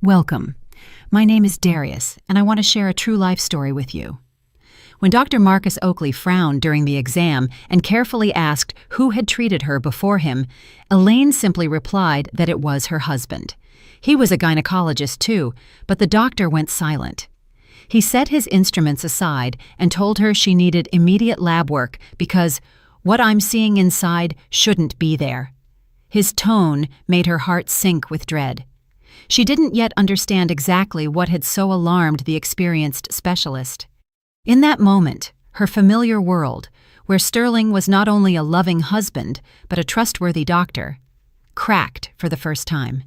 Welcome. My name is Darius, and I want to share a true life story with you. When Dr. Marcus Oakley frowned during the exam and carefully asked who had treated her before him, Elaine simply replied that it was her husband. He was a gynecologist too, but the doctor went silent. He set his instruments aside and told her she needed immediate lab work because what I'm seeing inside shouldn't be there. His tone made her heart sink with dread. She didn't yet understand exactly what had so alarmed the experienced specialist. In that moment, her familiar world, where Sterling was not only a loving husband but a trustworthy doctor, cracked for the first time.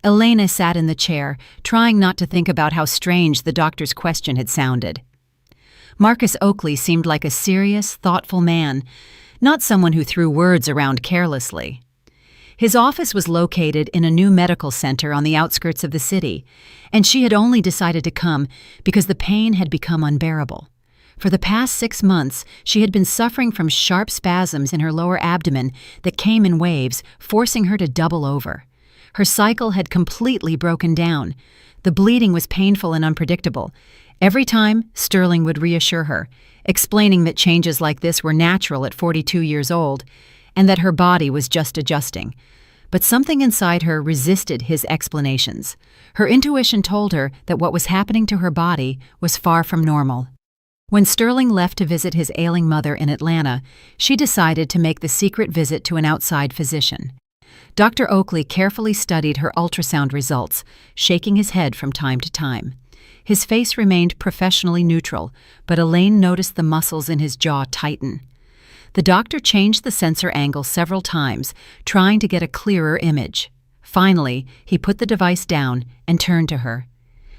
Elena sat in the chair, trying not to think about how strange the doctor's question had sounded. Marcus Oakley seemed like a serious, thoughtful man, not someone who threw words around carelessly. His office was located in a new medical center on the outskirts of the city, and she had only decided to come because the pain had become unbearable. For the past 6 months, she had been suffering from sharp spasms in her lower abdomen that came in waves, forcing her to double over. Her cycle had completely broken down. The bleeding was painful and unpredictable. Every time, Sterling would reassure her, explaining that changes like this were natural at 42 years old, and that her body was just adjusting. But something inside her resisted his explanations. Her intuition told her that what was happening to her body was far from normal. When Sterling left to visit his ailing mother in Atlanta, she decided to make the secret visit to an outside physician. Dr. Oakley carefully studied her ultrasound results, shaking his head from time to time. His face remained professionally neutral, but Elaine noticed the muscles in his jaw tighten. The doctor changed the sensor angle several times, trying to get a clearer image. Finally, he put the device down and turned to her.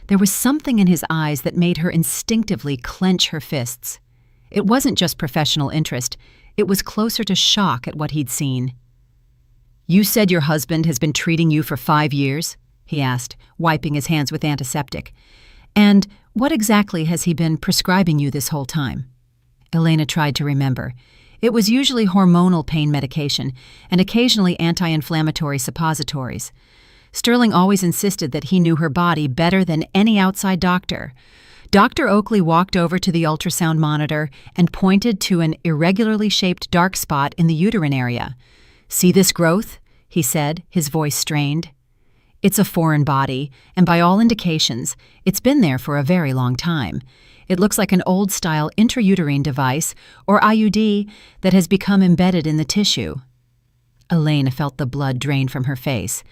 There was something in his eyes that made her instinctively clench her fists. It wasn't just professional interest, it was closer to shock at what he'd seen. "You said your husband has been treating you for 5 years?" he asked, wiping his hands with antiseptic. "And what exactly has he been prescribing you this whole time?" Elena tried to remember. It was usually hormonal pain medication and occasionally anti-inflammatory suppositories. Sterling always insisted that he knew her body better than any outside doctor. Dr. Oakley walked over to the ultrasound monitor and pointed to an irregularly shaped dark spot in the uterine area. "See this growth?" he said, his voice strained. "It's a foreign body, and by all indications, it's been there for a very long time. It looks like an old-style intrauterine device, or IUD, that has become embedded in the tissue." Elena felt the blood drain from her face.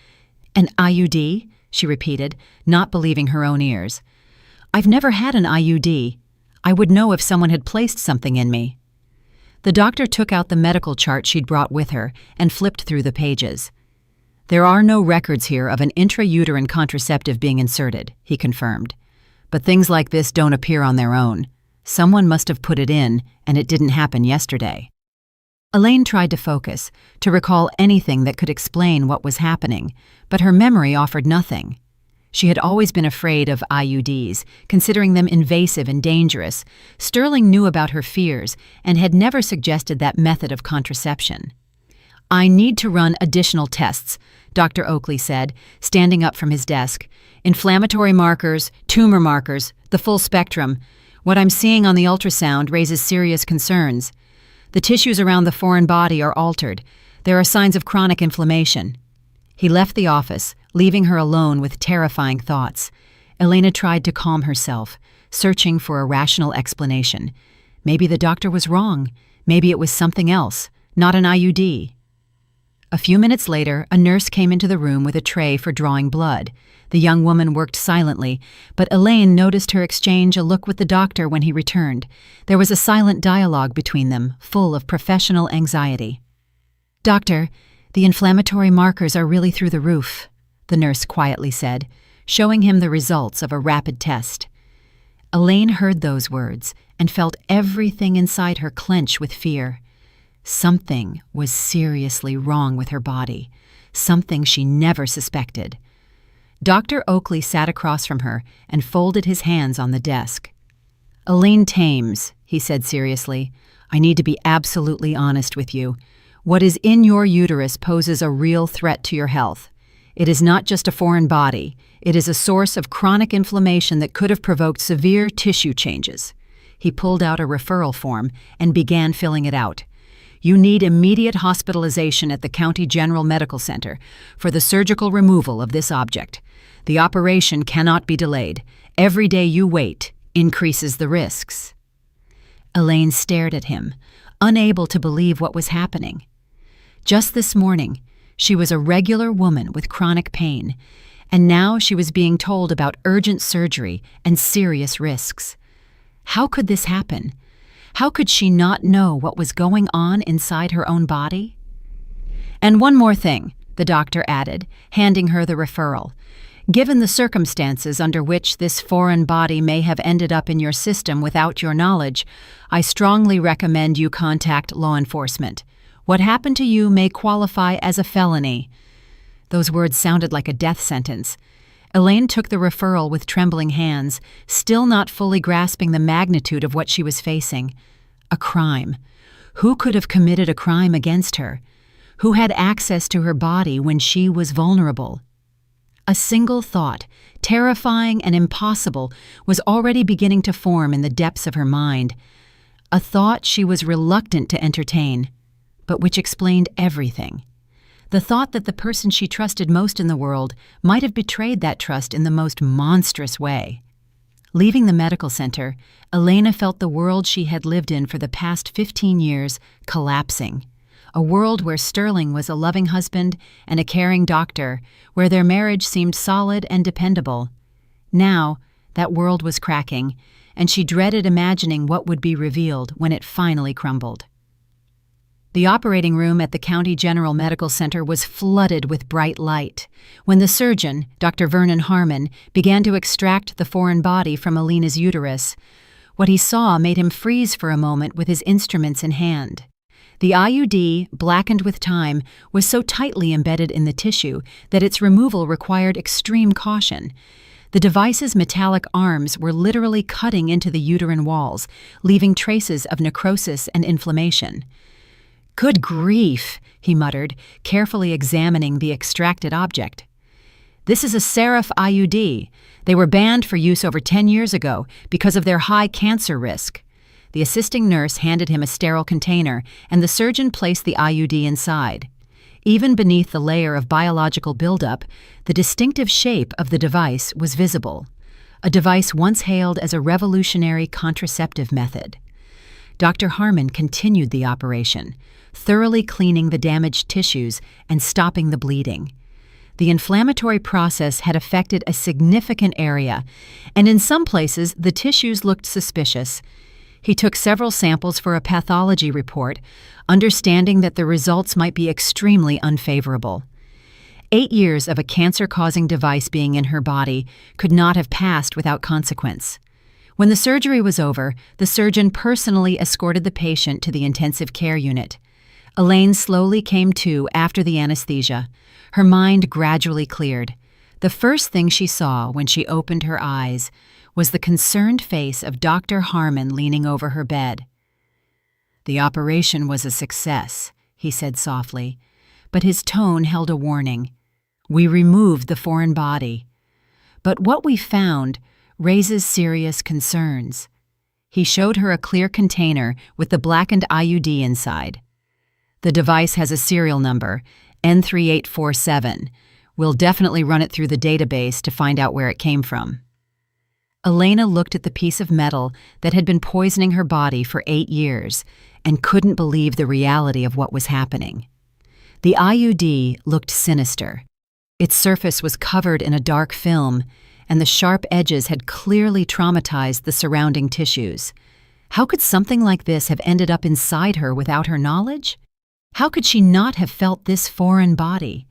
"An IUD?" she repeated, not believing her own ears. "I've never had an IUD. I would know if someone had placed something in me." The doctor took out the medical chart she'd brought with her and flipped through the pages. "There are no records here of an intrauterine contraceptive being inserted," he confirmed. "But things like this don't appear on their own. Someone must have put it in, and it didn't happen yesterday." Elaine tried to focus, to recall anything that could explain what was happening, but her memory offered nothing. She had always been afraid of IUDs, considering them invasive and dangerous. Sterling knew about her fears and had never suggested that method of contraception. "I need to run additional tests," Dr. Oakley said, standing up from his desk. "Inflammatory markers, tumor markers, the full spectrum. What I'm seeing on the ultrasound raises serious concerns. The tissues around the foreign body are altered. There are signs of chronic inflammation." He left the office, leaving her alone with terrifying thoughts. Elena tried to calm herself, searching for a rational explanation. Maybe the doctor was wrong. Maybe it was something else, not an IUD. A few minutes later, a nurse came into the room with a tray for drawing blood. The young woman worked silently, but Elaine noticed her exchange a look with the doctor when he returned. There was a silent dialogue between them, full of professional anxiety. "Doctor, the inflammatory markers are really through the roof," the nurse quietly said, showing him the results of a rapid test. Elaine heard those words and felt everything inside her clench with fear. Something was seriously wrong with her body, something she never suspected. Dr. Oakley sat across from her and folded his hands on the desk. "Elaine Thames," he said seriously, "I need to be absolutely honest with you. What is in your uterus poses a real threat to your health. It is not just a foreign body. It is a source of chronic inflammation that could have provoked severe tissue changes. He pulled out a referral form and began filling it out. You need immediate hospitalization at the County General Medical Center for the surgical removal of this object. The operation cannot be delayed. Every day you wait increases the risks. Elaine stared at him, unable to believe what was happening. Just this morning, she was a regular woman with chronic pain, and now she was being told about urgent surgery and serious risks. How could this happen? How could she not know what was going on inside her own body? And one more thing, the doctor added, handing her the referral. Given the circumstances under which this foreign body may have ended up in your system without your knowledge, I strongly recommend you contact law enforcement. What happened to you may qualify as a felony. Those words sounded like a death sentence. Elaine took the referral with trembling hands, still not fully grasping the magnitude of what she was facing. A crime. Who could have committed a crime against her? Who had access to her body when she was vulnerable? A single thought, terrifying and impossible, was already beginning to form in the depths of her mind. A thought she was reluctant to entertain, but which explained everything. The thought that the person she trusted most in the world might have betrayed that trust in the most monstrous way. Leaving the medical center, Elena felt the world she had lived in for the past 15 years collapsing. A world where Sterling was a loving husband and a caring doctor, where their marriage seemed solid and dependable. Now, that world was cracking, and she dreaded imagining what would be revealed when it finally crumbled. The operating room at the County General Medical Center was flooded with bright light. When the surgeon, Dr. Vernon Harmon, began to extract the foreign body from Elena's uterus, what he saw made him freeze for a moment with his instruments in hand. The IUD, blackened with time, was so tightly embedded in the tissue that its removal required extreme caution. The device's metallic arms were literally cutting into the uterine walls, leaving traces of necrosis and inflammation. "Good grief," he muttered, carefully examining the extracted object. "This is a Seraph IUD. They were banned for use over 10 years ago because of their high cancer risk." The assisting nurse handed him a sterile container, and the surgeon placed the IUD inside. Even beneath the layer of biological buildup, the distinctive shape of the device was visible, a device once hailed as a revolutionary contraceptive method. Dr. Harmon continued the operation, thoroughly cleaning the damaged tissues and stopping the bleeding. The inflammatory process had affected a significant area, and in some places the tissues looked suspicious. He took several samples for a pathology report, understanding that the results might be extremely unfavorable. 8 years of a cancer-causing device being in her body could not have passed without consequence. When the surgery was over, the surgeon personally escorted the patient to the intensive care unit. Elaine slowly came to after the anesthesia. Her mind gradually cleared. The first thing she saw when she opened her eyes was the concerned face of Dr. Harmon leaning over her bed. "The operation was a success," he said softly, but his tone held a warning. "We removed the foreign body. But what we found raises serious concerns." He showed her a clear container with the blackened IUD inside. "The device has a serial number, N3847. We'll definitely run it through the database to find out where it came from." Elena looked at the piece of metal that had been poisoning her body for 8 years and couldn't believe the reality of what was happening. The IUD looked sinister. Its surface was covered in a dark film, and the sharp edges had clearly traumatized the surrounding tissues. How could something like this have ended up inside her without her knowledge? How could she not have felt this foreign body?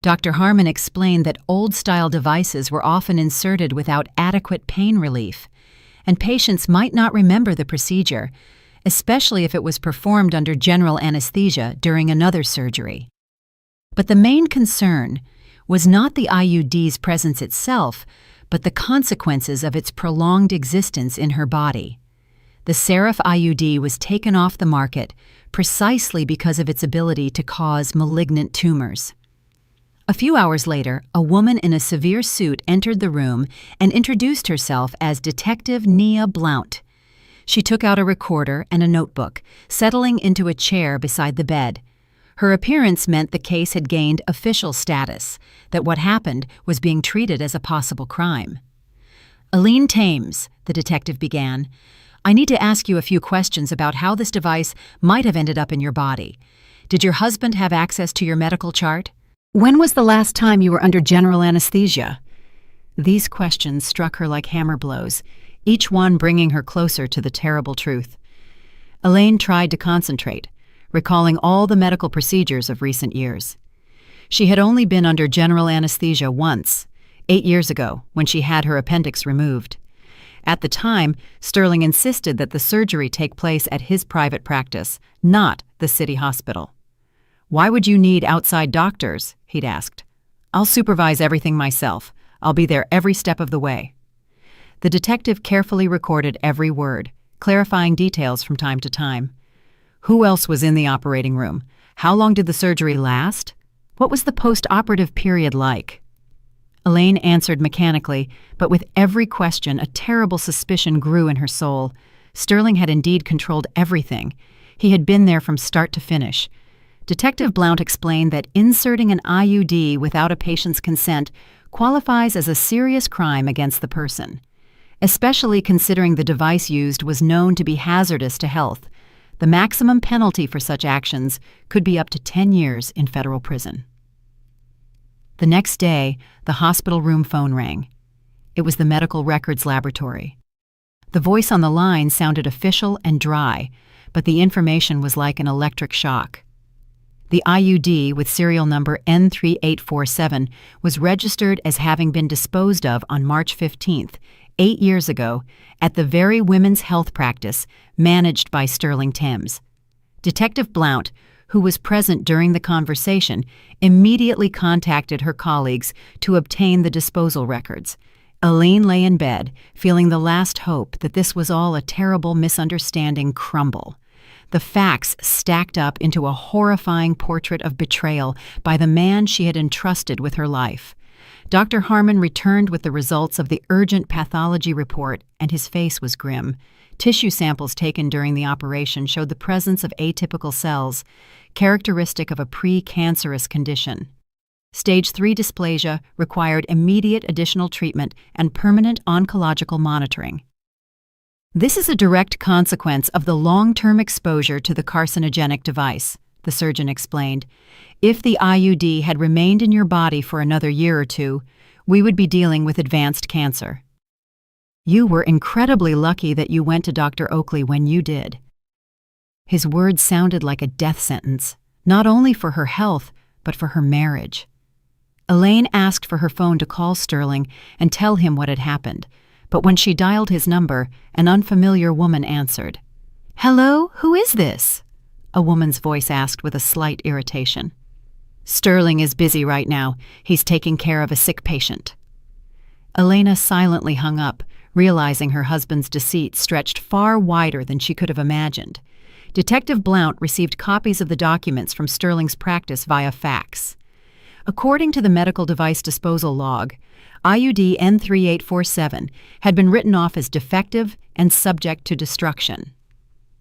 Dr. Harmon explained that old-style devices were often inserted without adequate pain relief, and patients might not remember the procedure, especially if it was performed under general anesthesia during another surgery. But the main concern was not the IUD's presence itself, but the consequences of its prolonged existence in her body. The Seraph IUD was taken off the market precisely because of its ability to cause malignant tumors. A few hours later, a woman in a severe suit entered the room and introduced herself as Detective Nia Blount. She took out a recorder and a notebook, settling into a chair beside the bed. Her appearance meant the case had gained official status, that what happened was being treated as a possible crime. "Aline Thames," the detective began, "I need to ask you a few questions about how this device might have ended up in your body. Did your husband have access to your medical chart? When was the last time you were under general anesthesia?" These questions struck her like hammer blows, each one bringing her closer to the terrible truth. Elaine tried to concentrate, recalling all the medical procedures of recent years. She had only been under general anesthesia once, 8 years ago, when she had her appendix removed. At the time, Sterling insisted that the surgery take place at his private practice, not the city hospital. "Why would you need outside doctors?" he'd asked. "I'll supervise everything myself. I'll be there every step of the way." The detective carefully recorded every word, clarifying details from time to time. Who else was in the operating room? How long did the surgery last? What was the post-operative period like? Elaine answered mechanically, but with every question a terrible suspicion grew in her soul. Sterling had indeed controlled everything. He had been there from start to finish. Detective Blount explained that inserting an IUD without a patient's consent qualifies as a serious crime against the person, especially considering the device used was known to be hazardous to health. The maximum penalty for such actions could be up to 10 years in federal prison. The next day, the hospital room phone rang. It was the medical records laboratory. The voice on the line sounded official and dry, but the information was like an electric shock. The IUD with serial number N3847 was registered as having been disposed of on March 15th, 8 years ago, at the very women's health practice managed by Sterling Thames. Detective Blount, who was present during the conversation, immediately contacted her colleagues to obtain the disposal records. Elaine lay in bed, feeling the last hope that this was all a terrible misunderstanding crumble. The facts stacked up into a horrifying portrait of betrayal by the man she had entrusted with her life. Dr. Harmon returned with the results of the urgent pathology report, and his face was grim. Tissue samples taken during the operation showed the presence of atypical cells, characteristic of a pre-cancerous condition. Stage 3 dysplasia required immediate additional treatment and permanent oncological monitoring. "This is a direct consequence of the long-term exposure to the carcinogenic device," the surgeon explained. "If the IUD had remained in your body for another year or two, we would be dealing with advanced cancer. You were incredibly lucky that you went to Dr. Oakley when you did." His words sounded like a death sentence, not only for her health, but for her marriage. Elaine asked for her phone to call Sterling and tell him what had happened, but when she dialed his number, an unfamiliar woman answered. "Hello, who is this?" a woman's voice asked with a slight irritation. "Sterling is busy right now. He's taking care of a sick patient." Elena silently hung up, realizing her husband's deceit stretched far wider than she could have imagined. Detective Blount received copies of the documents from Sterling's practice via fax. According to the medical device disposal log, IUD N3847 had been written off as defective and subject to destruction.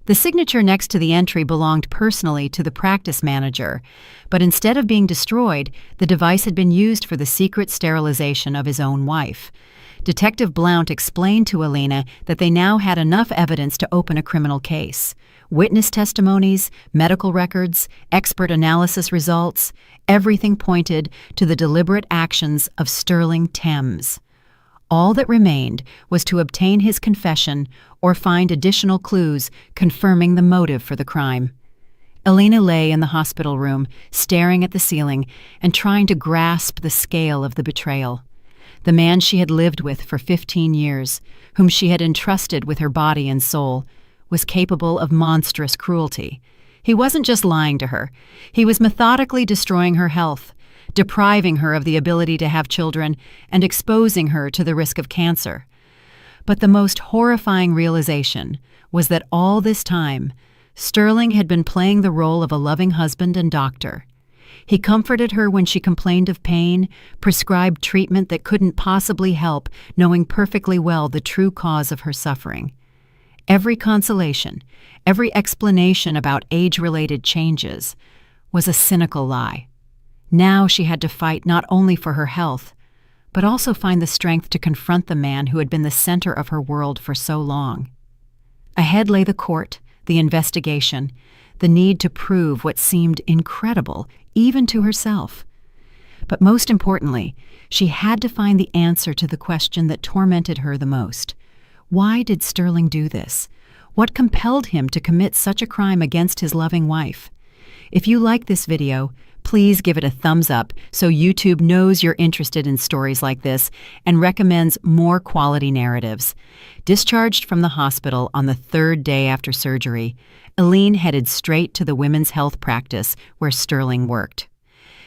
The signature next to the entry belonged personally to the practice manager, but instead of being destroyed, the device had been used for the secret sterilization of his own wife. Detective Blount explained to Elena that they now had enough evidence to open a criminal case. Witness testimonies, medical records, expert analysis results, everything pointed to the deliberate actions of Sterling Thames. All that remained was to obtain his confession or find additional clues confirming the motive for the crime. Elena lay in the hospital room, staring at the ceiling and trying to grasp the scale of the betrayal. The man she had lived with for 15 years, whom she had entrusted with her body and soul, was capable of monstrous cruelty. He wasn't just lying to her. He was methodically destroying her health, depriving her of the ability to have children, and exposing her to the risk of cancer. But the most horrifying realization was that all this time, Sterling had been playing the role of a loving husband and doctor. He comforted her when she complained of pain, prescribed treatment that couldn't possibly help, knowing perfectly well the true cause of her suffering. Every consolation, every explanation about age-related changes was a cynical lie. Now she had to fight not only for her health, but also find the strength to confront the man who had been the center of her world for so long. Ahead lay the court, the investigation, the need to prove what seemed incredible, even to herself. But most importantly, she had to find the answer to the question that tormented her the most. Why did Sterling do this? What compelled him to commit such a crime against his loving wife? If you like this video, please give it a thumbs up so YouTube knows you're interested in stories like this and recommends more quality narratives. Discharged from the hospital on the third day after surgery, Eileen headed straight to the women's health practice where Sterling worked.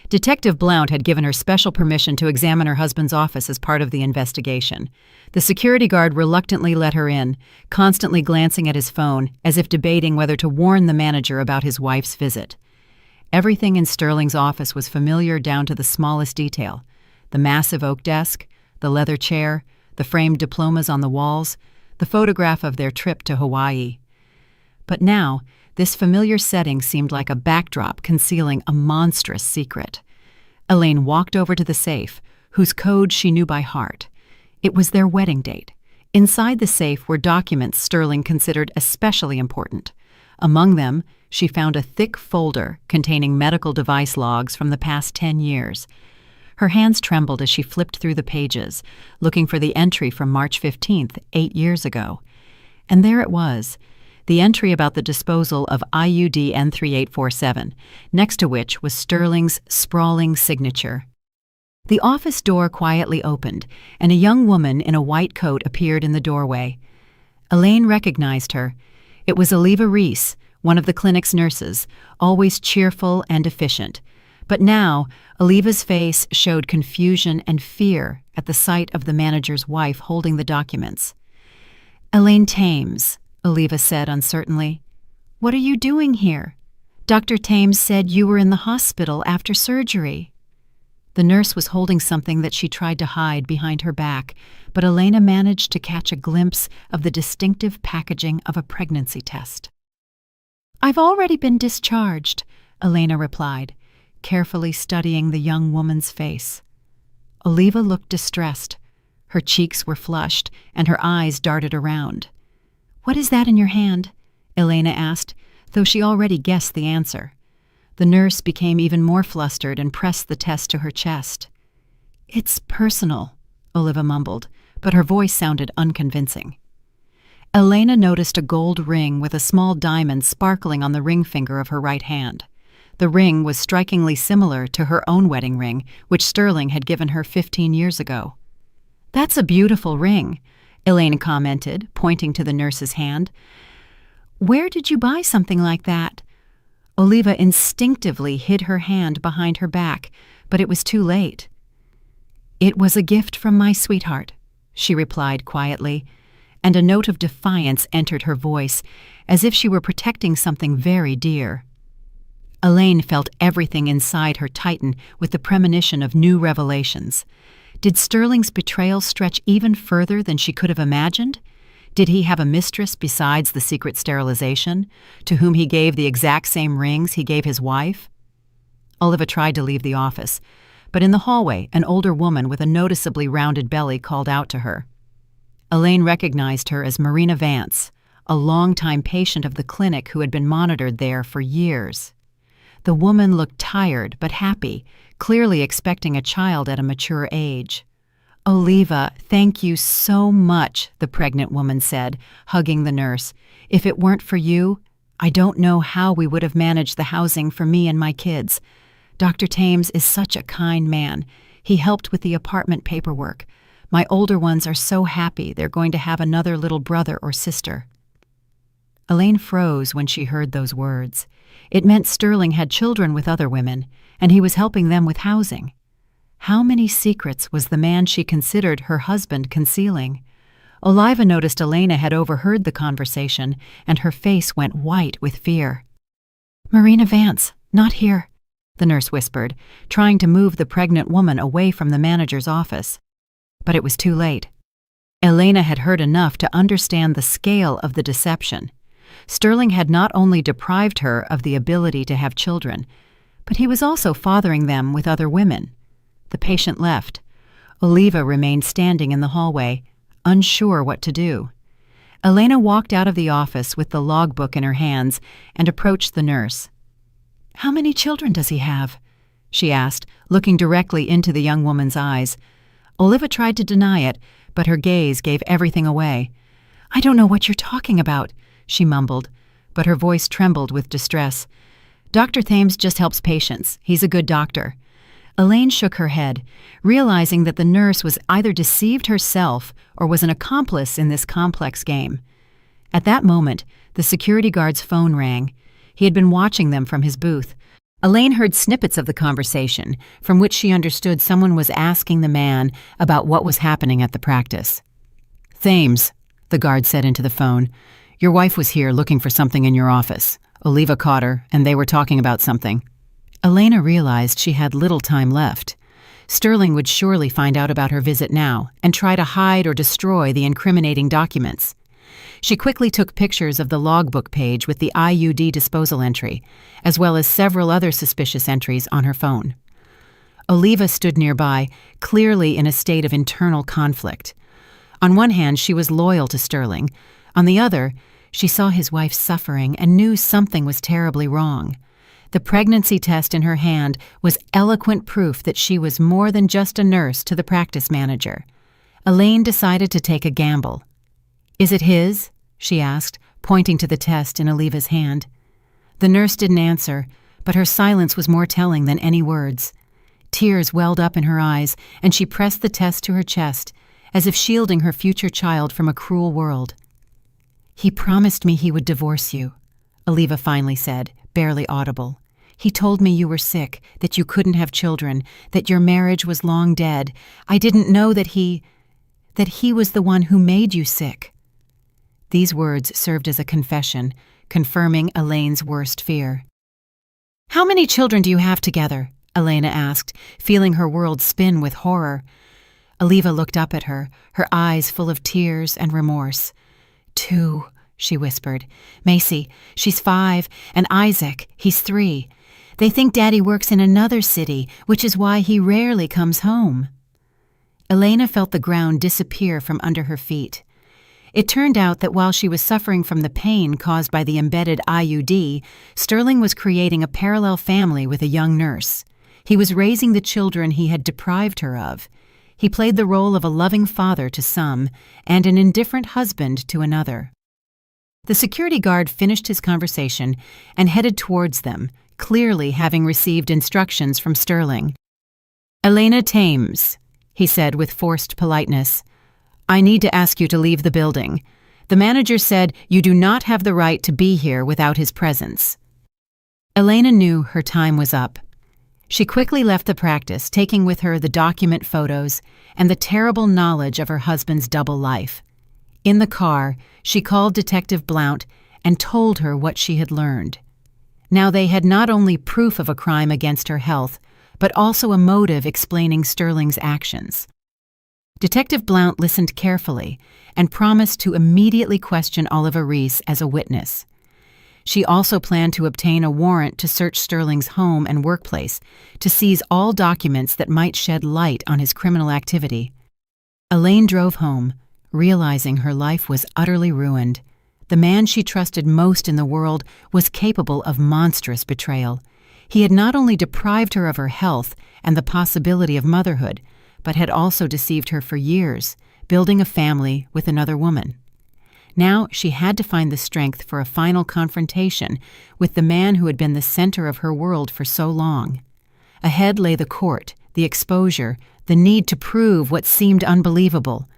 Detective Blount had given her special permission to examine her husband's office as part of the investigation. The security guard reluctantly let her in, constantly glancing at his phone as if debating whether to warn the manager about his wife's visit. Everything in Sterling's office was familiar down to the smallest detail. The massive oak desk, the leather chair, the framed diplomas on the walls, the photograph of their trip to Hawaii. But now, this familiar setting seemed like a backdrop concealing a monstrous secret. Elaine walked over to the safe, whose code she knew by heart. It was their wedding date. Inside the safe were documents Sterling considered especially important. Among them, she found a thick folder containing medical device logs from the past 10 years. Her hands trembled as she flipped through the pages, looking for the entry from March 15th, 8 years ago. And there it was, the entry about the disposal of IUD N3847, next to which was Sterling's sprawling signature. The office door quietly opened, and a young woman in a white coat appeared in the doorway. Elaine recognized her. It was Oliva Reese, one of the clinic's nurses, always cheerful and efficient. But now, Oliva's face showed confusion and fear at the sight of the manager's wife holding the documents. "Elaine Thames," Oliva said uncertainly. "What are you doing here? Dr. Thames said you were in the hospital after surgery." The nurse was holding something that she tried to hide behind her back, but Elena managed to catch a glimpse of the distinctive packaging of a pregnancy test. "I've already been discharged," Elena replied, carefully studying the young woman's face. Oliva looked distressed. Her cheeks were flushed, and her eyes darted around. "What is that in your hand?" Elena asked, though she already guessed the answer. The nurse became even more flustered and pressed the test to her chest. "It's personal," Oliva mumbled, but her voice sounded unconvincing. Elena noticed a gold ring with a small diamond sparkling on the ring finger of her right hand. The ring was strikingly similar to her own wedding ring, which Sterling had given her 15 years ago. "That's a beautiful ring," Elena commented, pointing to the nurse's hand. "Where did you buy something like that?" Oliva instinctively hid her hand behind her back, but it was too late. "It was a gift from my sweetheart," she replied quietly, and a note of defiance entered her voice, as if she were protecting something very dear. Elaine felt everything inside her tighten with the premonition of new revelations. Did Sterling's betrayal stretch even further than she could have imagined? Did he have a mistress besides the secret sterilization, to whom he gave the exact same rings he gave his wife? Oliva tried to leave the office, but in the hallway, an older woman with a noticeably rounded belly called out to her. Elaine recognized her as Marina Vance, a longtime patient of the clinic who had been monitored there for years. The woman looked tired but happy, clearly expecting a child at a mature age. "Oliva, thank you so much," the pregnant woman said, hugging the nurse. "If it weren't for you, I don't know how we would have managed the housing for me and my kids. Dr. Thames is such a kind man. He helped with the apartment paperwork. My older ones are so happy they're going to have another little brother or sister." Elaine froze when she heard those words. It meant Sterling had children with other women, and he was helping them with housing. How many secrets was the man she considered her husband concealing? Oliva noticed Elena had overheard the conversation, and her face went white with fear. "Marina Vance, not here." the nurse whispered, trying to move the pregnant woman away from the manager's office. But it was too late. Elena had heard enough to understand the scale of the deception. Sterling had not only deprived her of the ability to have children, but he was also fathering them with other women. The patient left. Oliva remained standing in the hallway, unsure what to do. Elena walked out of the office with the logbook in her hands and approached the nurse. "How many children does he have?" she asked, looking directly into the young woman's eyes. Oliva tried to deny it, but her gaze gave everything away. "I don't know what you're talking about," she mumbled, but her voice trembled with distress. "Dr. Thames just helps patients. He's a good doctor." Elaine shook her head, realizing that the nurse was either deceived herself or was an accomplice in this complex game. At that moment, the security guard's phone rang. He had been watching them from his booth. Elaine heard snippets of the conversation, from which she understood someone was asking the man about what was happening at the practice. "Thames," the guard said into the phone, "your wife was here looking for something in your office. Oliva caught her, and they were talking about something." Elena realized she had little time left. Sterling would surely find out about her visit now and try to hide or destroy the incriminating documents. She quickly took pictures of the logbook page with the IUD disposal entry, as well as several other suspicious entries on her phone. Oliva stood nearby, clearly in a state of internal conflict. On one hand, she was loyal to Sterling. On the other, she saw his wife suffering and knew something was terribly wrong. The pregnancy test in her hand was eloquent proof that she was more than just a nurse to the practice manager. Elaine decided to take a gamble. "Is it his?" she asked, pointing to the test in Oliva's hand. The nurse didn't answer, but her silence was more telling than any words. Tears welled up in her eyes, and she pressed the test to her chest, as if shielding her future child from a cruel world. "He promised me he would divorce you," Oliva finally said, barely audible. "He told me you were sick, that you couldn't have children, that your marriage was long dead. I didn't know that he was the one who made you sick." These words served as a confession, confirming Elaine's worst fear. "How many children do you have together?" Elena asked, feeling her world spin with horror. Oliva looked up at her, her eyes full of tears and remorse. "2," she whispered. "Macy, she's 5, and Isaac, he's 3. They think Daddy works in another city, which is why he rarely comes home." Elena felt the ground disappear from under her feet. It turned out that while she was suffering from the pain caused by the embedded IUD, Sterling was creating a parallel family with a young nurse. He was raising the children he had deprived her of. He played the role of a loving father to some and an indifferent husband to another. The security guard finished his conversation and headed towards them, clearly having received instructions from Sterling. "Elena Thames," he said with forced politeness, "I need to ask you to leave the building. The manager said you do not have the right to be here without his presence." Elena knew her time was up. She quickly left the practice, taking with her the document photos and the terrible knowledge of her husband's double life. In the car, she called Detective Blount and told her what she had learned. Now they had not only proof of a crime against her health, but also a motive explaining Sterling's actions. Detective Blount listened carefully and promised to immediately question Oliva Reese as a witness. She also planned to obtain a warrant to search Sterling's home and workplace to seize all documents that might shed light on his criminal activity. Elaine drove home, realizing her life was utterly ruined. The man she trusted most in the world was capable of monstrous betrayal. He had not only deprived her of her health and the possibility of motherhood, but had also deceived her for years, building a family with another woman. Now she had to find the strength for a final confrontation with the man who had been the center of her world for so long. Ahead lay the court, the exposure, the need to prove what seemed unbelievable.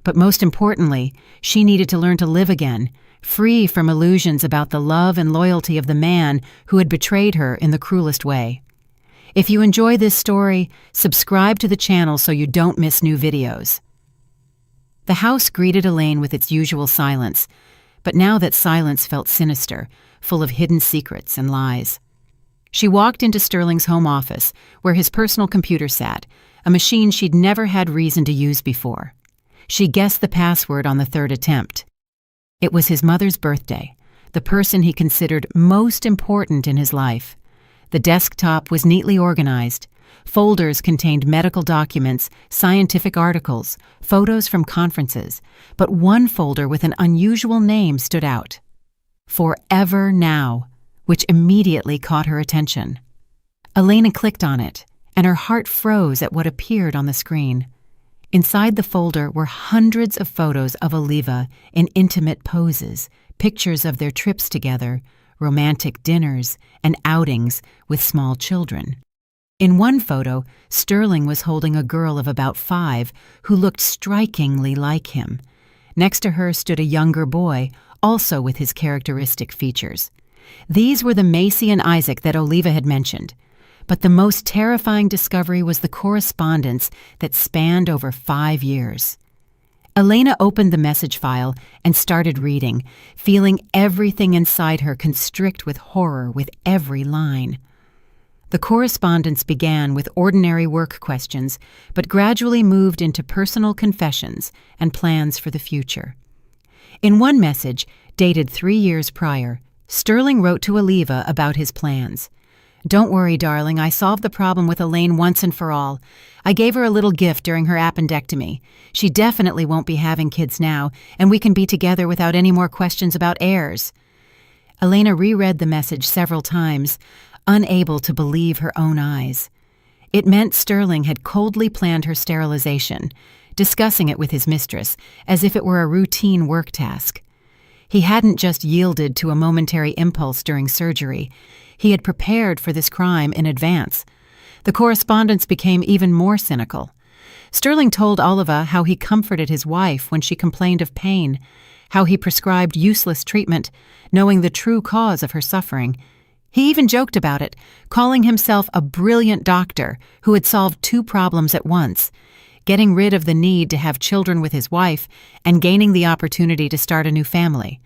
But most importantly, she needed to learn to live again, free from illusions about the love and loyalty of the man who had betrayed her in the cruelest way. If you enjoy this story, subscribe to the channel so you don't miss new videos. The house greeted Elaine with its usual silence, but now that silence felt sinister, full of hidden secrets and lies. She walked into Sterling's home office, where his personal computer sat, a machine she'd never had reason to use before. She guessed the password on the third attempt. It was his mother's birthday, the person he considered most important in his life. The desktop was neatly organized. Folders contained medical documents, scientific articles, photos from conferences, but one folder with an unusual name stood out. Forever Now, which immediately caught her attention. Elena clicked on it, and her heart froze at what appeared on the screen. Inside the folder were hundreds of photos of Oliva in intimate poses, pictures of their trips together, romantic dinners, and outings with small children. In one photo, Sterling was holding a girl of about 5 who looked strikingly like him. Next to her stood a younger boy, also with his characteristic features. These were the Macy and Isaac that Oliva had mentioned. But the most terrifying discovery was the correspondence that spanned over 5 years. Elena opened the message file and started reading, feeling everything inside her constrict with horror with every line. The correspondence began with ordinary work questions, but gradually moved into personal confessions and plans for the future. In one message, dated 3 years prior, Sterling wrote to Oliva about his plans. "Don't worry, darling, I solved the problem with Elaine once and for all. I gave her a little gift during her appendectomy. She definitely won't be having kids now, and we can be together without any more questions about heirs." Elena reread the message several times, unable to believe her own eyes. It meant Sterling had coldly planned her sterilization, discussing it with his mistress as if it were a routine work task. He hadn't just yielded to a momentary impulse during surgery. He had prepared for this crime in advance. The correspondence became even more cynical. Sterling told Oliva how he comforted his wife when she complained of pain, how he prescribed useless treatment, knowing the true cause of her suffering. He even joked about it, calling himself a brilliant doctor who had solved 2 problems at once, getting rid of the need to have children with his wife and gaining the opportunity to start a new family.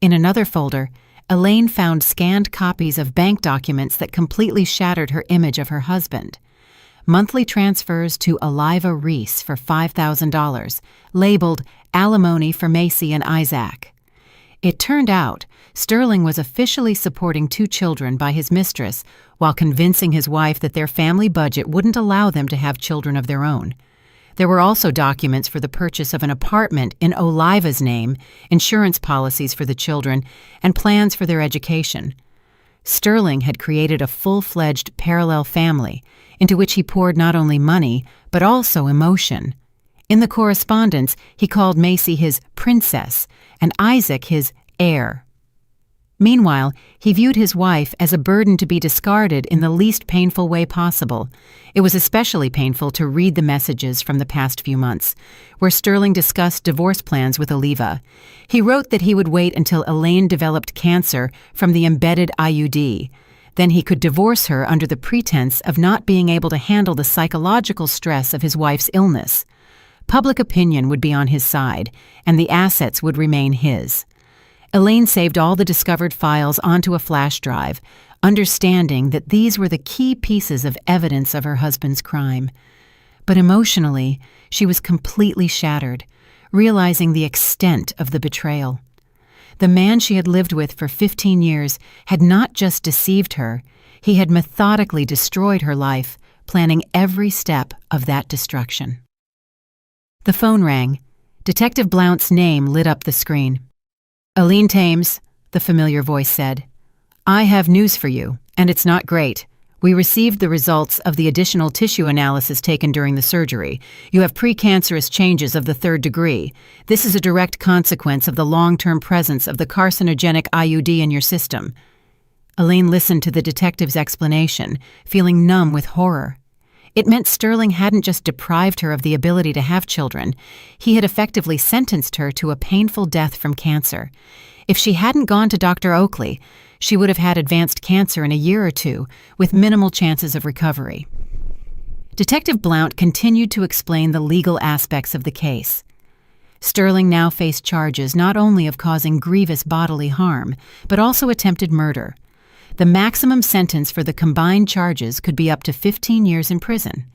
In another folder, Elaine found scanned copies of bank documents that completely shattered her image of her husband. Monthly transfers to Oliva Reese for $5,000, labeled alimony for Macy and Isaac. It turned out Sterling was officially supporting 2 children by his mistress while convincing his wife that their family budget wouldn't allow them to have children of their own. There were also documents for the purchase of an apartment in Oliva's name, insurance policies for the children, and plans for their education. Sterling had created a full-fledged parallel family, into which he poured not only money, but also emotion. In the correspondence, he called Macy his princess and Isaac his heir. Meanwhile, he viewed his wife as a burden to be discarded in the least painful way possible. It was especially painful to read the messages from the past few months, where Sterling discussed divorce plans with Oliva. He wrote that he would wait until Elaine developed cancer from the embedded IUD. Then he could divorce her under the pretense of not being able to handle the psychological stress of his wife's illness. Public opinion would be on his side, and the assets would remain his. Elaine saved all the discovered files onto a flash drive, understanding that these were the key pieces of evidence of her husband's crime. But emotionally, she was completely shattered, realizing the extent of the betrayal. The man she had lived with for 15 years had not just deceived her, he had methodically destroyed her life, planning every step of that destruction. The phone rang. Detective Blount's name lit up the screen. "Aline Thames," the familiar voice said. "I have news for you, and it's not great. We received the results of the additional tissue analysis taken during the surgery. You have precancerous changes of the 3rd degree. This is a direct consequence of the long-term presence of the carcinogenic IUD in your system." Elaine listened to the detective's explanation, feeling numb with horror. It meant Sterling hadn't just deprived her of the ability to have children. He had effectively sentenced her to a painful death from cancer. If she hadn't gone to Dr. Oakley, she would have had advanced cancer in a year or 2, with minimal chances of recovery. Detective Blount continued to explain the legal aspects of the case. Sterling now faced charges not only of causing grievous bodily harm, but also attempted murder. The maximum sentence for the combined charges could be up to 15 years in prison.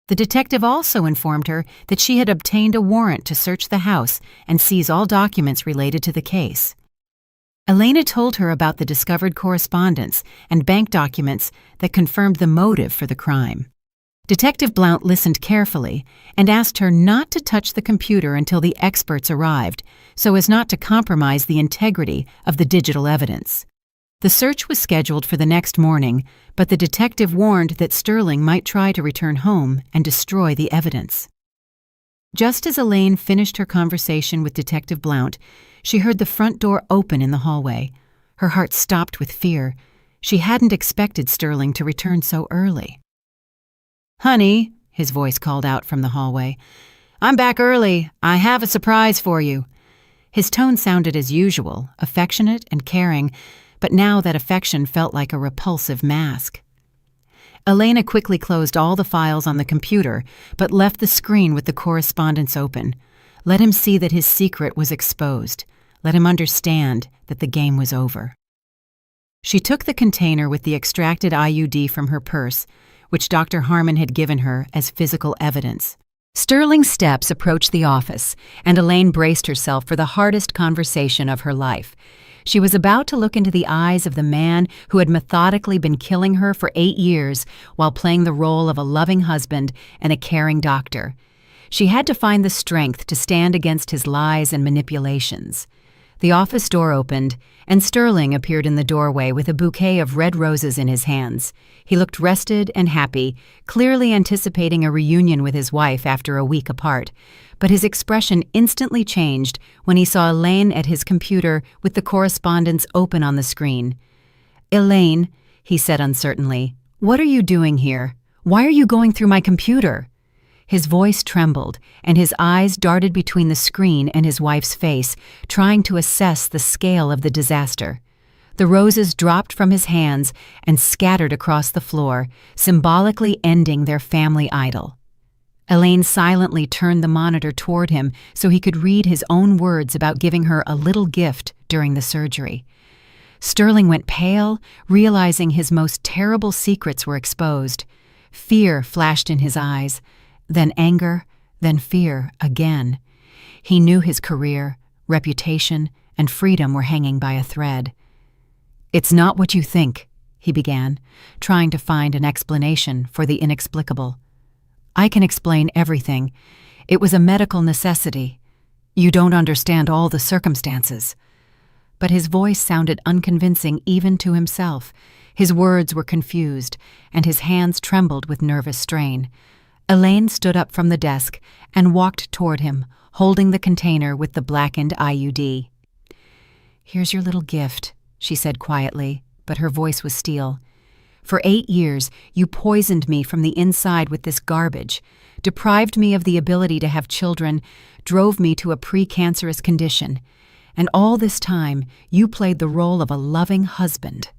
The detective also informed her that she had obtained a warrant to search the house and seize all documents related to the case. Elena told her about the discovered correspondence and bank documents that confirmed the motive for the crime. Detective Blount listened carefully and asked her not to touch the computer until the experts arrived, so as not to compromise the integrity of the digital evidence. The search was scheduled for the next morning, but the detective warned that Sterling might try to return home and destroy the evidence. Just as Elaine finished her conversation with Detective Blount, she heard the front door open in the hallway. Her heart stopped with fear. She hadn't expected Sterling to return so early. "Honey," his voice called out from the hallway, "I'm back early. I have a surprise for you." His tone sounded as usual, affectionate and caring, but now that affection felt like a repulsive mask. Elena quickly closed all the files on the computer, but left the screen with the correspondence open. Let him see that his secret was exposed. Let him understand that the game was over. She took the container with the extracted IUD from her purse, which Dr. Harmon had given her as physical evidence. Sterling's steps approached the office, and Elaine braced herself for the hardest conversation of her life. She was about to look into the eyes of the man who had methodically been killing her for 8 years while playing the role of a loving husband and a caring doctor. She had to find the strength to stand against his lies and manipulations. The office door opened, and Sterling appeared in the doorway with a bouquet of red roses in his hands. He looked rested and happy, clearly anticipating a reunion with his wife after a week apart. But his expression instantly changed when he saw Elaine at his computer with the correspondence open on the screen. "Elaine," he said uncertainly, "what are you doing here? Why are you going through my computer?" His voice trembled, and his eyes darted between the screen and his wife's face, trying to assess the scale of the disaster. The roses dropped from his hands and scattered across the floor, symbolically ending their family idyll. Elaine silently turned the monitor toward him so he could read his own words about giving her a little gift during the surgery. Sterling went pale, realizing his most terrible secrets were exposed. Fear flashed in his eyes, then anger, then fear again. He knew his career, reputation, and freedom were hanging by a thread. "It's not what you think," he began, trying to find an explanation for the inexplicable. "I can explain everything. It was a medical necessity. You don't understand all the circumstances." But his voice sounded unconvincing even to himself. His words were confused, and his hands trembled with nervous strain. Elaine stood up from the desk and walked toward him, holding the container with the blackened IUD. "Here's your little gift," she said quietly, but her voice was steel. "For 8 years, you poisoned me from the inside with this garbage, deprived me of the ability to have children, drove me to a precancerous condition. And all this time, you played the role of a loving husband."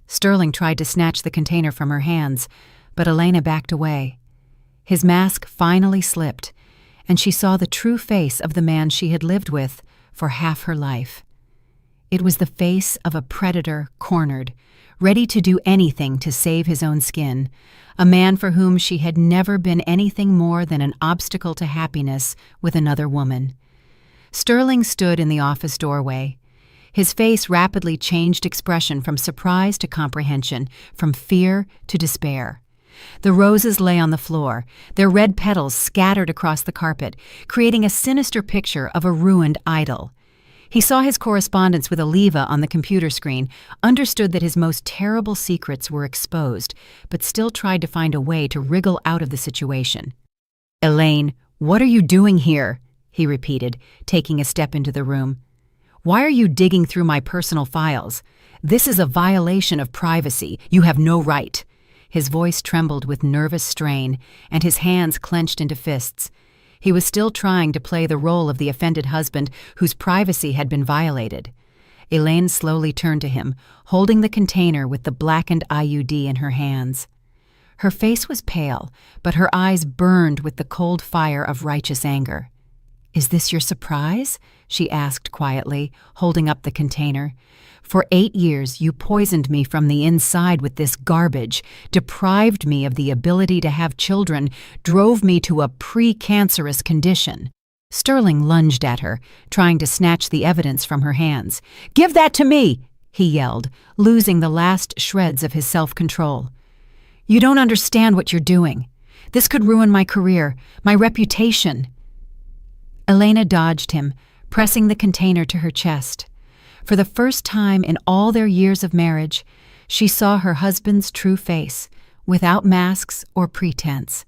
Sterling tried to snatch the container from her hands, but Elena backed away. His mask finally slipped, and she saw the true face of the man she had lived with for half her life. It was the face of a predator cornered, ready to do anything to save his own skin, a man for whom she had never been anything more than an obstacle to happiness with another woman. Sterling stood in the office doorway. His face rapidly changed expression from surprise to comprehension, from fear to despair. The roses lay on the floor, their red petals scattered across the carpet, creating a sinister picture of a ruined idol. He saw his correspondence with Oliva on the computer screen, understood that his most terrible secrets were exposed, but still tried to find a way to wriggle out of the situation. "Elaine, what are you doing here?" he repeated, taking a step into the room. "Why are you digging through my personal files? This is a violation of privacy. You have no right." His voice trembled with nervous strain, and his hands clenched into fists. He was still trying to play the role of the offended husband whose privacy had been violated. Elaine slowly turned to him, holding the container with the blackened IUD in her hands. Her face was pale, but her eyes burned with the cold fire of righteous anger. "Is this your surprise?" she asked quietly, holding up the container. "For 8 years you poisoned me from the inside with this garbage, deprived me of the ability to have children, drove me to a pre-cancerous condition." Sterling lunged at her, trying to snatch the evidence from her hands. "Give that to me!" he yelled, losing the last shreds of his self-control. "You don't understand what you're doing. This could ruin my career, my reputation." Elena dodged him, pressing the container to her chest. For the first time in all their years of marriage, she saw her husband's true face, without masks or pretense.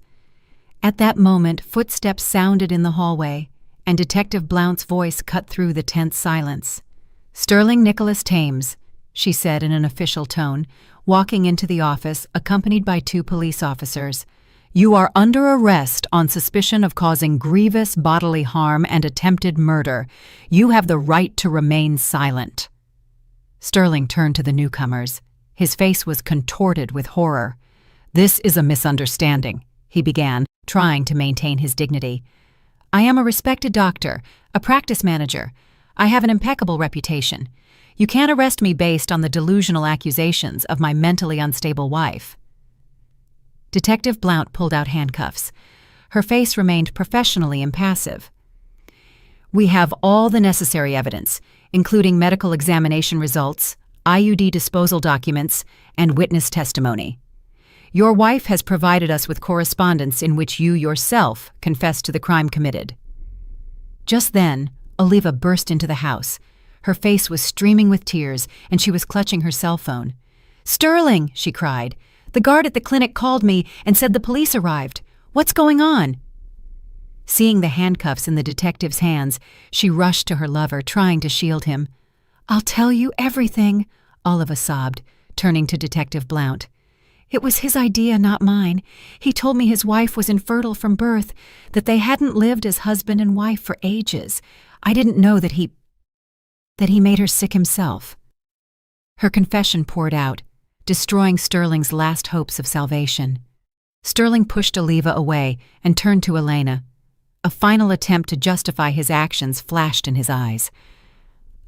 At that moment, footsteps sounded in the hallway, and Detective Blount's voice cut through the tense silence. "Sterling Nicholas Thames," she said in an official tone, walking into the office accompanied by 2 police officers. "You are under arrest on suspicion of causing grievous bodily harm and attempted murder. You have the right to remain silent." Sterling turned to the newcomers. His face was contorted with horror. "This is a misunderstanding," he began, trying to maintain his dignity. "I am a respected doctor, a practice manager. I have an impeccable reputation. You can't arrest me based on the delusional accusations of my mentally unstable wife." Detective Blount pulled out handcuffs. Her face remained professionally impassive. "We have all the necessary evidence, including medical examination results, IUD disposal documents, and witness testimony. Your wife has provided us with correspondence in which you yourself confessed to the crime committed." Just then, Oliva burst into the house. Her face was streaming with tears, and she was clutching her cell phone. "Sterling!" she cried. "The guard at the clinic called me and said the police arrived. What's going on?" Seeing the handcuffs in the detective's hands, she rushed to her lover, trying to shield him. "I'll tell you everything," Oliva sobbed, turning to Detective Blount. "It was his idea, not mine. He told me his wife was infertile from birth, that they hadn't lived as husband and wife for ages. I didn't know that he made her sick himself." Her confession poured out, destroying Sterling's last hopes of salvation. Sterling pushed Oliva away and turned to Elena. A final attempt to justify his actions flashed in his eyes.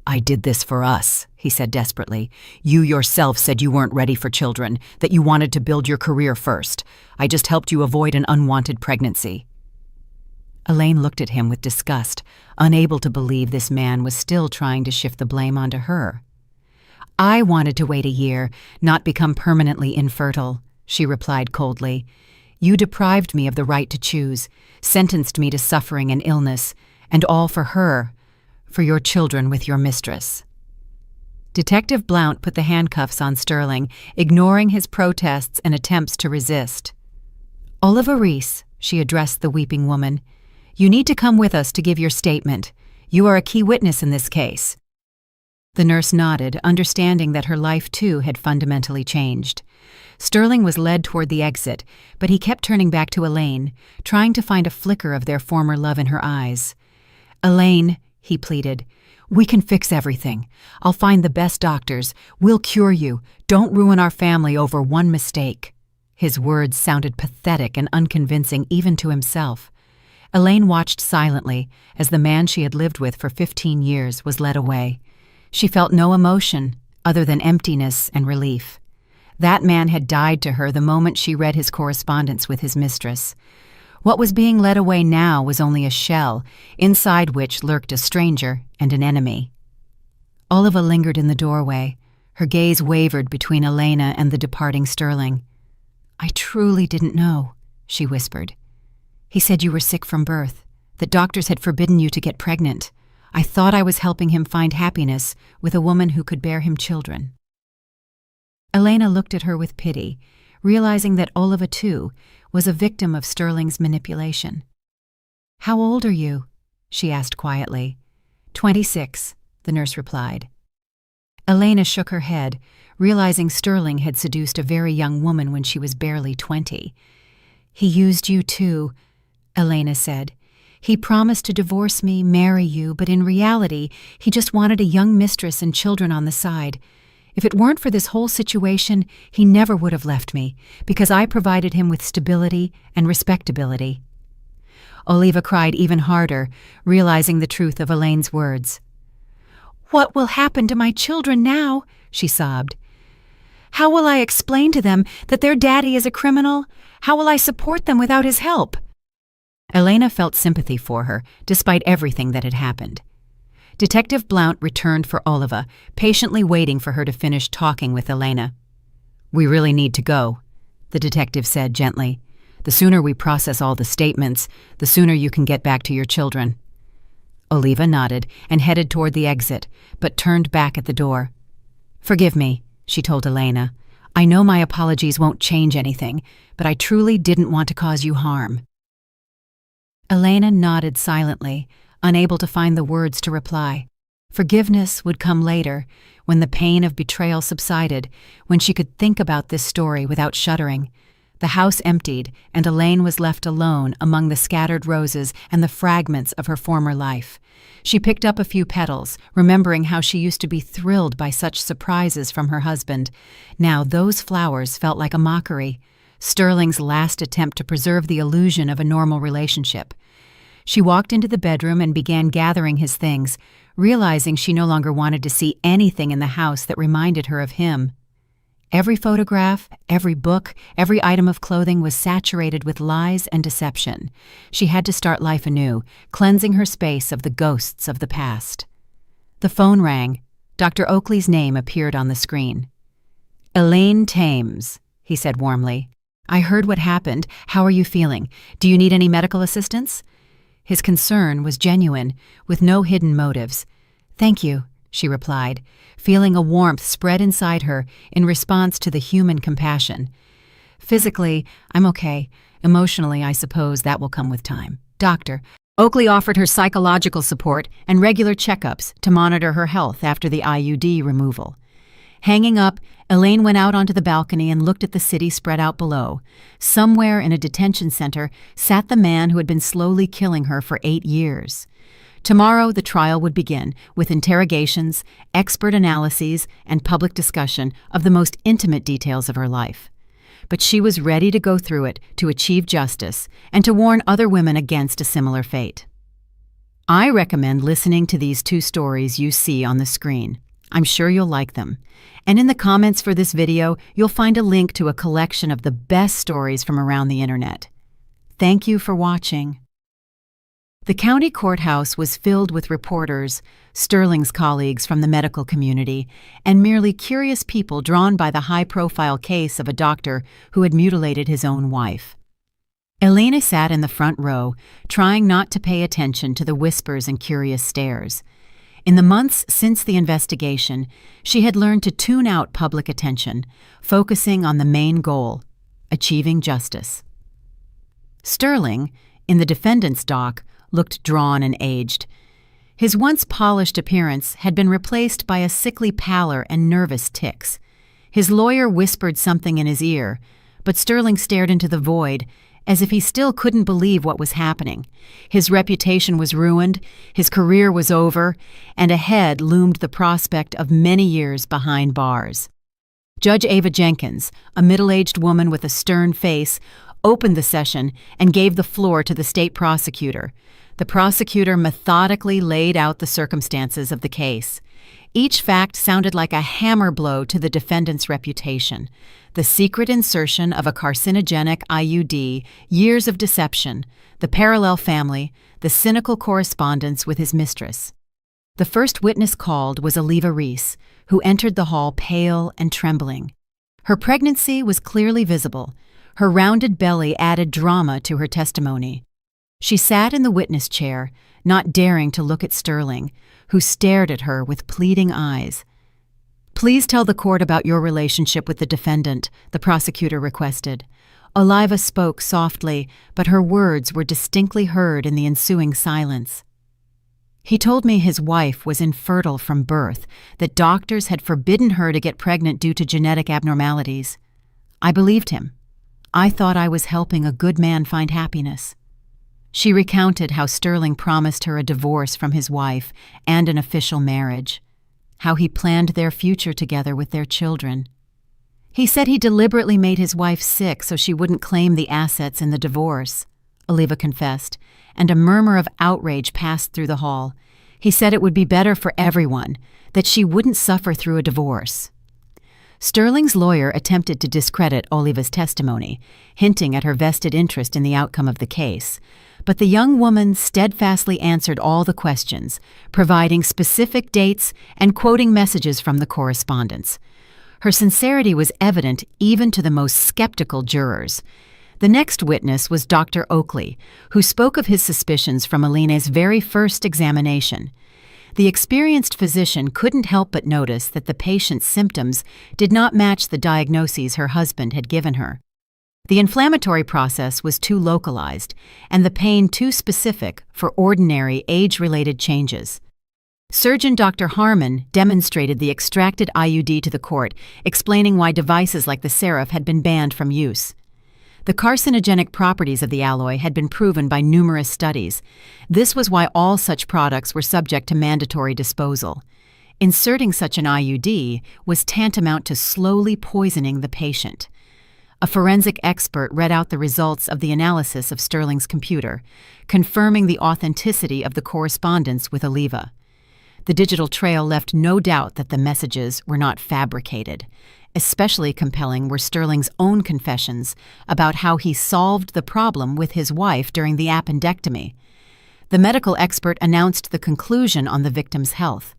"I did this for us," he said desperately. "You yourself said you weren't ready for children, that you wanted to build your career first. I just helped you avoid an unwanted pregnancy." Elaine looked at him with disgust, unable to believe this man was still trying to shift the blame onto her. "I wanted to wait a year, not become permanently infertile," she replied coldly. "You deprived me of the right to choose, sentenced me to suffering and illness, and all for her, for your children with your mistress." Detective Blount put the handcuffs on Sterling, ignoring his protests and attempts to resist. "Oliva Reese," she addressed the weeping woman, "you need to come with us to give your statement. You are a key witness in this case." The nurse nodded, understanding that her life too had fundamentally changed. Sterling was led toward the exit, but he kept turning back to Elaine, trying to find a flicker of their former love in her eyes. "Elaine," he pleaded, "we can fix everything. I'll find the best doctors. We'll cure you. Don't ruin our family over one mistake." His words sounded pathetic and unconvincing even to himself. Elaine watched silently as the man she had lived with for 15 years was led away. She felt no emotion other than emptiness and relief. That man had died to her the moment she read his correspondence with his mistress. What was being led away now was only a shell, inside which lurked a stranger and an enemy. Oliva lingered in the doorway. Her gaze wavered between Elena and the departing Sterling. "I truly didn't know," she whispered. "He said you were sick from birth, that doctors had forbidden you to get pregnant. I thought I was helping him find happiness with a woman who could bear him children." Elena looked at her with pity, realizing that Oliva, too, was a victim of Sterling's manipulation. "How old are you?" she asked quietly. 26, the nurse replied. Elena shook her head, realizing Sterling had seduced a very young woman when she was barely 20. "He used you too," Elena said. "He promised to divorce me, marry you, but in reality, he just wanted a young mistress and children on the side. If it weren't for this whole situation, he never would have left me, because I provided him with stability and respectability." Oliva cried even harder, realizing the truth of Elaine's words. "What will happen to my children now?" she sobbed. "How will I explain to them that their daddy is a criminal? How will I support them without his help?" Elena felt sympathy for her, despite everything that had happened. Detective Blount returned for Oliva, patiently waiting for her to finish talking with Elena. "We really need to go," the detective said gently. "The sooner we process all the statements, the sooner you can get back to your children." Oliva nodded and headed toward the exit, but turned back at the door. "Forgive me," she told Elena. "I know my apologies won't change anything, but I truly didn't want to cause you harm." Elena nodded silently, unable to find the words to reply. Forgiveness would come later, when the pain of betrayal subsided, when she could think about this story without shuddering. The house emptied, and Elaine was left alone among the scattered roses and the fragments of her former life. She picked up a few petals, remembering how she used to be thrilled by such surprises from her husband. Now those flowers felt like a mockery, Sterling's last attempt to preserve the illusion of a normal relationship. She walked into the bedroom and began gathering his things, realizing she no longer wanted to see anything in the house that reminded her of him. Every photograph, every book, every item of clothing was saturated with lies and deception. She had to start life anew, cleansing her space of the ghosts of the past. The phone rang. Dr. Oakley's name appeared on the screen. "Elaine Thames," he said warmly. "I heard what happened. How are you feeling? Do you need any medical assistance?" His concern was genuine, with no hidden motives. "Thank you," she replied, feeling a warmth spread inside her in response to the human compassion. "Physically, I'm okay. Emotionally, I suppose that will come with time." Doctor Oakley offered her psychological support and regular checkups to monitor her health after the IUD removal. Hanging up, Elaine went out onto the balcony and looked at the city spread out below. Somewhere in a detention center sat the man who had been slowly killing her for 8 years. Tomorrow, the trial would begin, with interrogations, expert analyses, and public discussion of the most intimate details of her life. But she was ready to go through it to achieve justice and to warn other women against a similar fate. I recommend listening to these 2 stories you see on the screen. I'm sure you'll like them. And in the comments for this video, you'll find a link to a collection of the best stories from around the internet. Thank you for watching. The county courthouse was filled with reporters, Sterling's colleagues from the medical community, and merely curious people drawn by the high-profile case of a doctor who had mutilated his own wife. Elena sat in the front row, trying not to pay attention to the whispers and curious stares. In the months since the investigation, she had learned to tune out public attention, focusing on the main goal, achieving justice. Sterling, in the defendant's dock, looked drawn and aged. His once polished appearance had been replaced by a sickly pallor and nervous tics. His lawyer whispered something in his ear, but Sterling stared into the void, as if he still couldn't believe what was happening. His reputation was ruined, his career was over, and ahead loomed the prospect of many years behind bars. Judge Ava Jenkins, a middle-aged woman with a stern face, opened the session and gave the floor to the state prosecutor. The prosecutor methodically laid out the circumstances of the case. Each fact sounded like a hammer blow to the defendant's reputation. The secret insertion of a carcinogenic IUD, years of deception, the parallel family, the cynical correspondence with his mistress. The first witness called was Oliva Reese, who entered the hall pale and trembling. Her pregnancy was clearly visible. Her rounded belly added drama to her testimony. She sat in the witness chair, not daring to look at Sterling, who stared at her with pleading eyes. "Please tell the court about your relationship with the defendant," the prosecutor requested. Oliva spoke softly, but her words were distinctly heard in the ensuing silence. "He told me his wife was infertile from birth, that doctors had forbidden her to get pregnant due to genetic abnormalities. I believed him. I thought I was helping a good man find happiness." She recounted how Sterling promised her a divorce from his wife and an official marriage, how he planned their future together with their children. "He said he deliberately made his wife sick so she wouldn't claim the assets in the divorce," Oliva confessed, and a murmur of outrage passed through the hall. He said it would be better for everyone, that she wouldn't suffer through a divorce. Sterling's lawyer attempted to discredit Oliva's testimony, hinting at her vested interest in the outcome of the case. But the young woman steadfastly answered all the questions, providing specific dates and quoting messages from the correspondence. Her sincerity was evident even to the most skeptical jurors. The next witness was Dr. Oakley, who spoke of his suspicions from Elena's very first examination. The experienced physician couldn't help but notice that the patient's symptoms did not match the diagnoses her husband had given her. The inflammatory process was too localized, and the pain too specific for ordinary age-related changes. Surgeon Dr. Harmon demonstrated the extracted IUD to the court, explaining why devices like the Seraph had been banned from use. The carcinogenic properties of the alloy had been proven by numerous studies. This was why all such products were subject to mandatory disposal. Inserting such an IUD was tantamount to slowly poisoning the patient. A forensic expert read out the results of the analysis of Sterling's computer, confirming the authenticity of the correspondence with Oliva. The digital trail left no doubt that the messages were not fabricated. Especially compelling were Sterling's own confessions about how he solved the problem with his wife during the appendectomy. The medical expert announced the conclusion on the victim's health.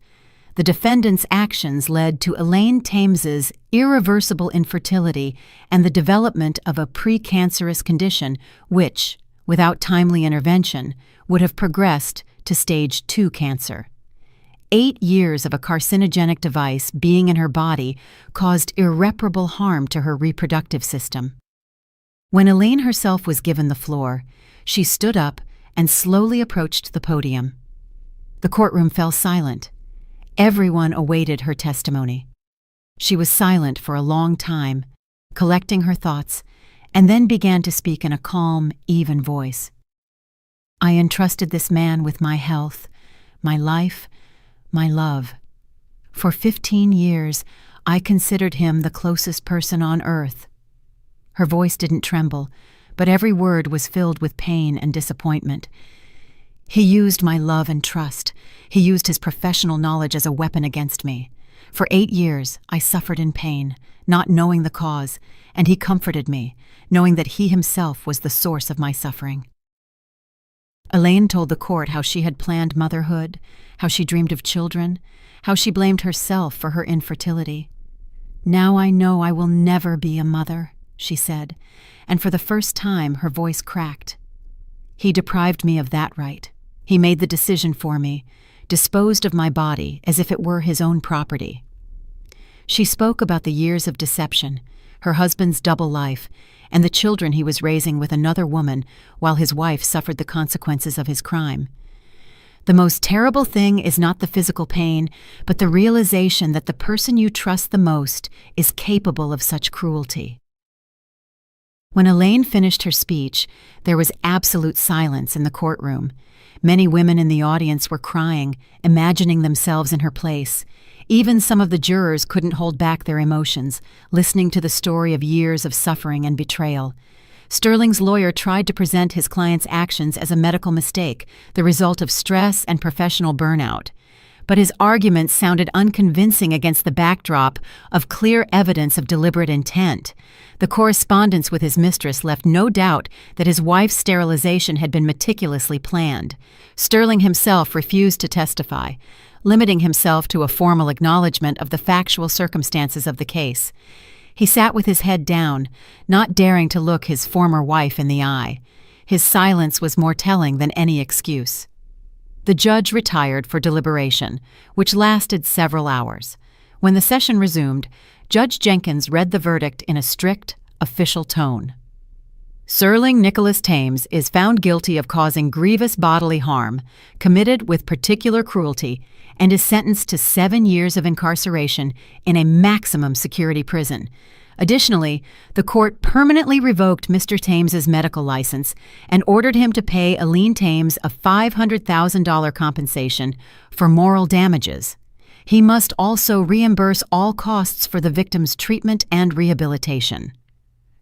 The defendant's actions led to Elaine Thames's irreversible infertility and the development of a precancerous condition which, without timely intervention, would have progressed to stage 2 cancer. 8 years of a carcinogenic device being in her body caused irreparable harm to her reproductive system. When Elaine herself was given the floor, she stood up and slowly approached the podium. The courtroom fell silent. Everyone awaited her testimony. She was silent for a long time, collecting her thoughts, and then began to speak in a calm, even voice. "I entrusted this man with my health, my life, my love. For 15 years, I considered him the closest person on earth." Her voice didn't tremble, but every word was filled with pain and disappointment. "He used my love and trust. He used his professional knowledge as a weapon against me. For 8 years, I suffered in pain, not knowing the cause, and he comforted me, knowing that he himself was the source of my suffering." Elaine told the court how she had planned motherhood, how she dreamed of children, how she blamed herself for her infertility. "Now I know I will never be a mother," she said, and for the first time her voice cracked. "He deprived me of that right. He made the decision for me, disposed of my body as if it were his own property." She spoke about the years of deception, her husband's double life, and the children he was raising with another woman while his wife suffered the consequences of his crime. "The most terrible thing is not the physical pain, but the realization that the person you trust the most is capable of such cruelty." When Elaine finished her speech, there was absolute silence in the courtroom. Many women in the audience were crying, imagining themselves in her place. Even some of the jurors couldn't hold back their emotions, listening to the story of years of suffering and betrayal. Sterling's lawyer tried to present his client's actions as a medical mistake, the result of stress and professional burnout. But his arguments sounded unconvincing against the backdrop of clear evidence of deliberate intent. The correspondence with his mistress left no doubt that his wife's sterilization had been meticulously planned. Sterling himself refused to testify, limiting himself to a formal acknowledgement of the factual circumstances of the case. He sat with his head down, not daring to look his former wife in the eye. His silence was more telling than any excuse. The judge retired for deliberation, which lasted several hours. When the session resumed, Judge Jenkins read the verdict in a strict, official tone. "Sterling Nicholas Thames is found guilty of causing grievous bodily harm, committed with particular cruelty, and is sentenced to 7 years of incarceration in a maximum security prison. Additionally, the court permanently revoked Mr. Thames's medical license and ordered him to pay Elaine Thames a $500,000 compensation for moral damages. He must also reimburse all costs for the victim's treatment and rehabilitation."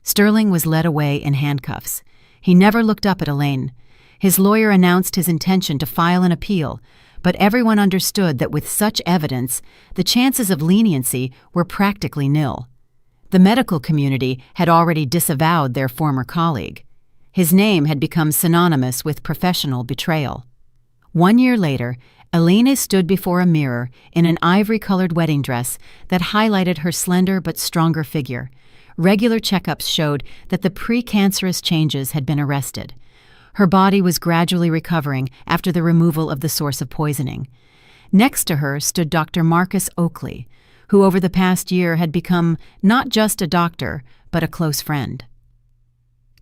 Sterling was led away in handcuffs. He never looked up at Elaine. His lawyer announced his intention to file an appeal, but everyone understood that with such evidence, the chances of leniency were practically nil. The medical community had already disavowed their former colleague. His name had become synonymous with professional betrayal. 1 year later, Elena stood before a mirror in an ivory-colored wedding dress that highlighted her slender but stronger figure. Regular checkups showed that the precancerous changes had been arrested. Her body was gradually recovering after the removal of the source of poisoning. Next to her stood Dr. Marcus Oakley, who over the past year had become not just a doctor, but a close friend.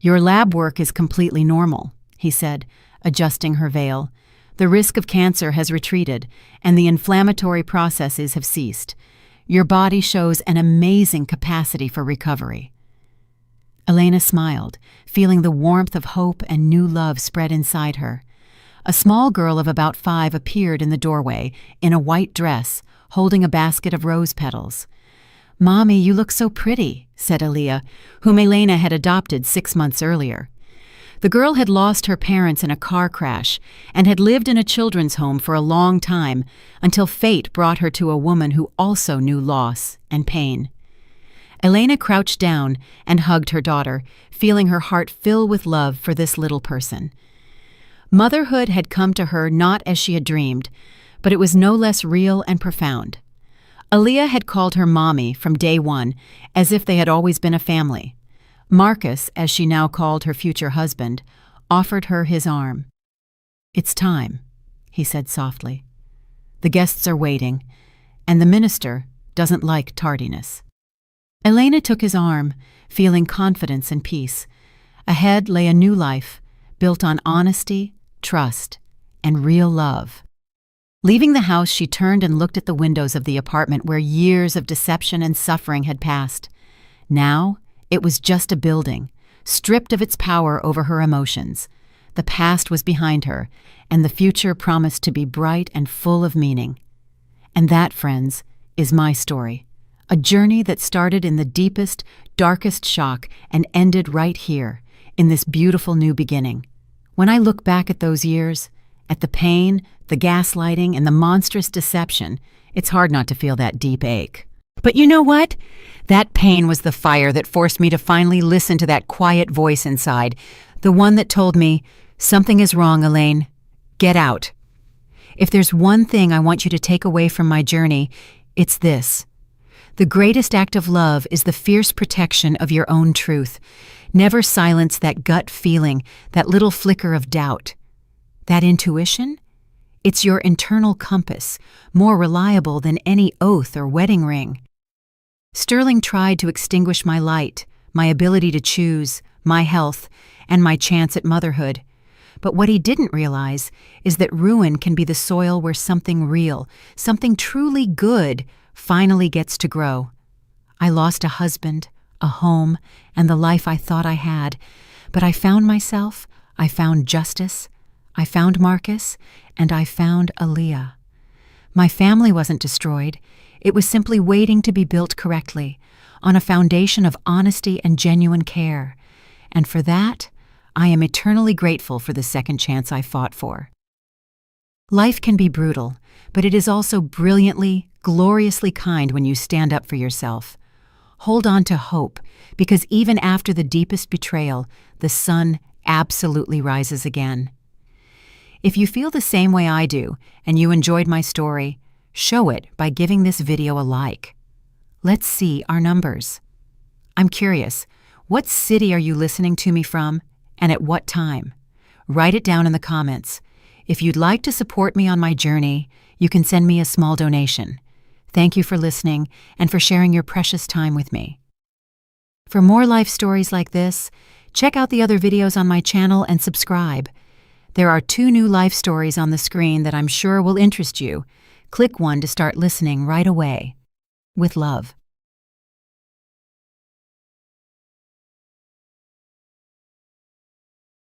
"Your lab work is completely normal," he said, adjusting her veil. "The risk of cancer has retreated, and the inflammatory processes have ceased. Your body shows an amazing capacity for recovery." Elena smiled, feeling the warmth of hope and new love spread inside her. A small girl of about 5 appeared in the doorway, in a white dress, holding a basket of rose petals. "Mommy, you look so pretty," said Aaliyah, whom Elena had adopted 6 months earlier. The girl had lost her parents in a car crash and had lived in a children's home for a long time until fate brought her to a woman who also knew loss and pain. Elena crouched down and hugged her daughter, feeling her heart fill with love for this little person. Motherhood had come to her not as she had dreamed, but it was no less real and profound. Aaliyah had called her mommy from day one, as if they had always been a family. Marcus, as she now called her future husband, offered her his arm. "It's time," he said softly. "The guests are waiting, and the minister doesn't like tardiness." Elena took his arm, feeling confidence and peace. Ahead lay a new life, built on honesty, trust, and real love. Leaving the house, she turned and looked at the windows of the apartment where years of deception and suffering had passed. Now, it was just a building, stripped of its power over her emotions. The past was behind her, and the future promised to be bright and full of meaning. And that, friends, is my story. A journey that started in the deepest, darkest shock and ended right here, in this beautiful new beginning. When I look back at those years, at the pain, the gaslighting, and the monstrous deception, it's hard not to feel that deep ache. But you know what? That pain was the fire that forced me to finally listen to that quiet voice inside, the one that told me, "Something is wrong, Elaine. Get out." If there's one thing I want you to take away from my journey, it's this. The greatest act of love is the fierce protection of your own truth. Never silence that gut feeling, that little flicker of doubt. That intuition? It's your internal compass, more reliable than any oath or wedding ring. Sterling tried to extinguish my light, my ability to choose, my health, and my chance at motherhood. But what he didn't realize is that ruin can be the soil where something real, something truly good, finally gets to grow. I lost a husband, a home, and the life I thought I had, but I found myself, I found justice, I found Marcus, and I found Aaliyah. My family wasn't destroyed. It was simply waiting to be built correctly, on a foundation of honesty and genuine care. And for that, I am eternally grateful for the second chance I fought for. Life can be brutal, but it is also brilliantly, gloriously kind when you stand up for yourself. Hold on to hope, because even after the deepest betrayal, the sun absolutely rises again. If you feel the same way I do, and you enjoyed my story, show it by giving this video a like. Let's see our numbers. I'm curious, what city are you listening to me from, and at what time? Write it down in the comments. If you'd like to support me on my journey, you can send me a small donation. Thank you for listening and for sharing your precious time with me. For more life stories like this, check out the other videos on my channel and subscribe. There are 2 new life stories on the screen that I'm sure will interest you. Click one to start listening right away. With love.